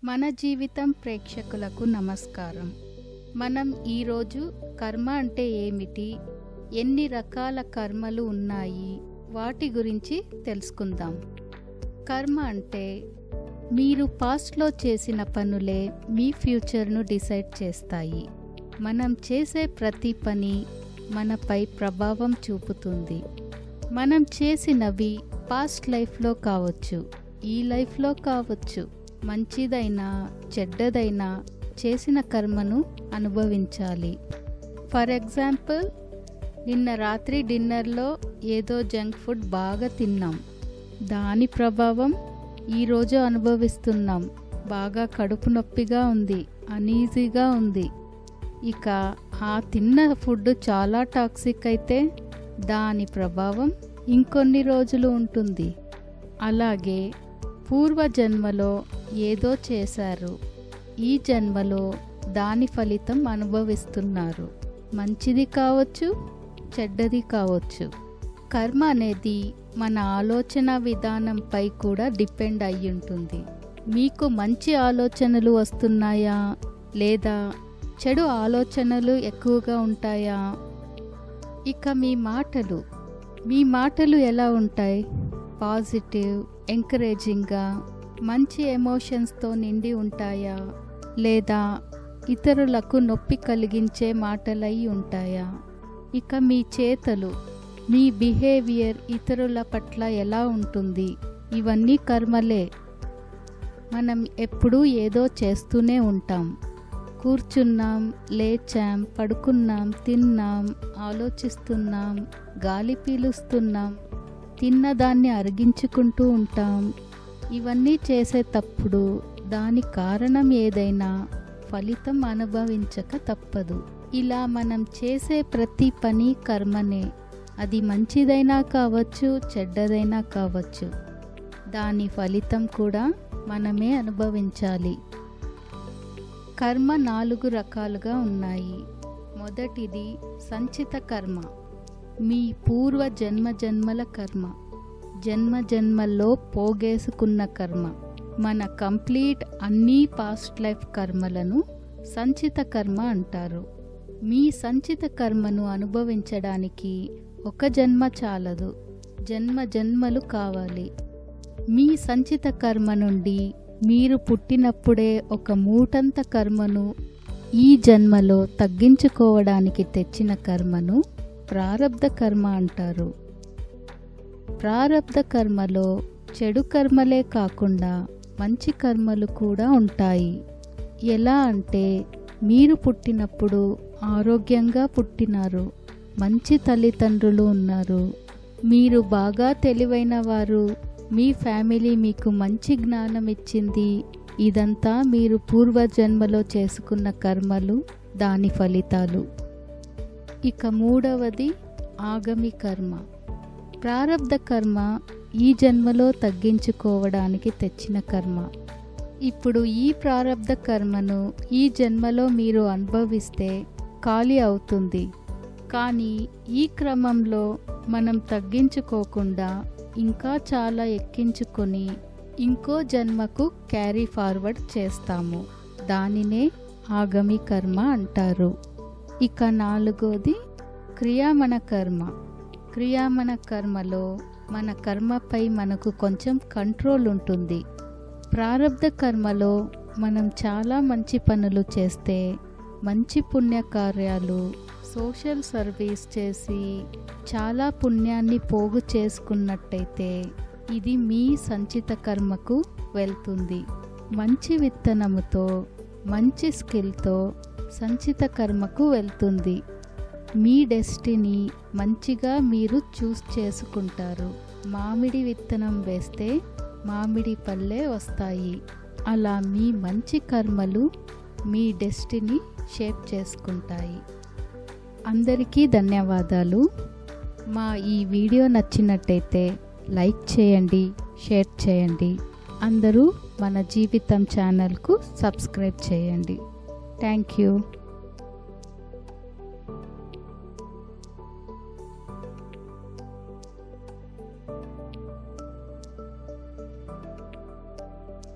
మన జీవితం ప్రేక్షకులకు నమస్కారం. మనం ఈరోజు కర్మ అంటే ఏమిటి, ఎన్ని రకాల కర్మలు ఉన్నాయి, వాటి గురించి తెలుసుకుందాం. కర్మ అంటే మీరు పాస్ట్లో చేసిన పనులే మీ ఫ్యూచర్ను డిసైడ్ చేస్తాయి. మనం చేసే ప్రతి పని మనపై ప్రభావం చూపుతుంది. మనం చేసినవి పాస్ట్ లైఫ్లో కావచ్చు, ఈ లైఫ్లో కావచ్చు. మంచిదైనా చెడ్డదైనా చేసిన కర్మను అనుభవించాలి. ఫర్ ఎగ్జాంపుల్, నిన్న రాత్రి డిన్నర్లో ఏదో జంక్ ఫుడ్ బాగా తిన్నాం. దాని ప్రభావం ఈరోజు అనుభవిస్తున్నాం. బాగా కడుపు నొప్పిగా ఉంది, అనీజీగా ఉంది. ఇక ఆ తిన్న ఫుడ్ చాలా టాక్సిక్ అయితే దాని ప్రభావం ఇంకొన్ని రోజులు ఉంటుంది. అలాగే పూర్వజన్మలో ఏదో చేశారు, ఈ జన్మలో దాని ఫలితం అనుభవిస్తున్నారు. మంచిది కావచ్చు, చెడ్డది కావచ్చు. కర్మ అనేది మన ఆలోచన విధానంపై కూడా డిపెండ్ అయి ఉంటుంది. మీకు మంచి ఆలోచనలు వస్తున్నాయా లేదా చెడు ఆలోచనలు ఎక్కువగా ఉంటాయా? ఇక మీ మాటలు ఎలా ఉంటాయి? పాజిటివ్, ఎంకరేజింగ్గా, మంచి ఎమోషన్స్తో నిండి ఉంటాయా లేదా ఇతరులకు నొప్పి కలిగించే మాటలై ఉంటాయా? ఇక మీ చేతలు, మీ బిహేవియర్ ఇతరుల పట్ల ఎలా ఉంటుంది? ఇవన్నీ కర్మలే. మనం ఎప్పుడూ ఏదో చేస్తూనే ఉంటాం. కూర్చున్నాం, లేచాం, పడుకున్నాం, తిన్నాం, ఆలోచిస్తున్నాం, గాలి పీలుస్తున్నాం, తిన్నదాన్ని అరిగించుకుంటూ ఉంటాం. ఇవన్నీ చేసేటప్పుడు దాని కారణం ఏదైనా ఫలితం అనుభవించక తప్పదు. ఇలా మనం చేసే ప్రతి పని కర్మనే. అది మంచిదైనా కావచ్చు, చెడ్డదైనా కావచ్చు. దాని ఫలితం కూడా మనమే అనుభవించాలి. కర్మ 4 రకాలుగా ఉన్నాయి. మొదటిది సంచిత కర్మ, మీ పూర్వ జన్మల కర్మ, జన్మల్లో పోగేసుకున్న కర్మ. మన కంప్లీట్ అన్ని పాస్ట్ లైఫ్ కర్మలను సంచిత కర్మ అంటారు. మీ సంచిత కర్మను అనుభవించడానికి ఒక జన్మ చాలదు, జన్మలు కావాలి. మీ సంచిత కర్మ నుండి మీరు పుట్టినప్పుడే ఒక మూటంత కర్మను ఈ జన్మలో తగ్గించుకోవడానికి తెచ్చిన కర్మను ప్రారబ్ధ కర్మ అంటారు. ప్రారబ్ధ కర్మలో చెడు కర్మలే కాకుండా మంచి కర్మలు కూడా ఉంటాయి. ఎలా అంటే, మీరు పుట్టినప్పుడు ఆరోగ్యంగా పుట్టినారు, మంచి తల్లిదండ్రులు ఉన్నారు, మీరు బాగా తెలివైన వారు, మీ ఫ్యామిలీ మీకు మంచి జ్ఞానం ఇచ్చింది. ఇదంతా మీరు పూర్వజన్మలో చేసుకున్న కర్మలు, దాని ఫలితాలు. ఇక మూడవది ఆగమి కర్మ. ప్రారబ్ధ కర్మ ఈ జన్మలో తగ్గించుకోవడానికి తెచ్చిన కర్మ. ఇప్పుడు ఈ ప్రారబ్ధ కర్మను ఈ జన్మలో మీరు అనుభవిస్తే ఖాళీ అవుతుంది. కానీ ఈ క్రమంలో మనం తగ్గించుకోకుండా ఇంకా చాలా ఎక్కించుకొని ఇంకో జన్మకు క్యారీ ఫార్వర్డ్ చేస్తాము. దానినే ఆగమి కర్మ అంటారు. ఇక 4వది క్రియామణ కర్మ. క్రియామణ కర్మలో మన కర్మపై మనకు కొంచెం కంట్రోల్ ఉంటుంది. ప్రారబ్ధ కర్మలో మనం చాలా మంచి పనులు చేస్తే, మంచి పుణ్యకార్యాలు, సోషల్ సర్వీస్ చేసి చాలా పుణ్యాన్ని పోగు చేసుకున్నట్టయితే ఇది మీ సంచిత కర్మకు వెళ్తుంది. మంచి విత్తనముతో, మంచి స్కిల్తో సంచిత కర్మకు వెళ్తుంది. మీ డెస్టినీ మంచిగా మీరు చూస్ చేసుకుంటారు. మామిడి విత్తనం వేస్తే మామిడి పళ్ళే వస్తాయి. అలా మీ మంచి కర్మలు మీ డెస్టినీ షేప్ చేసుకుంటాయి. అందరికీ ధన్యవాదాలు. మా ఈ వీడియో నచ్చినట్టయితే లైక్ చేయండి, షేర్ చేయండి. అందరూ మన జీవితం ఛానల్కు సబ్స్క్రైబ్ చేయండి. Thank you.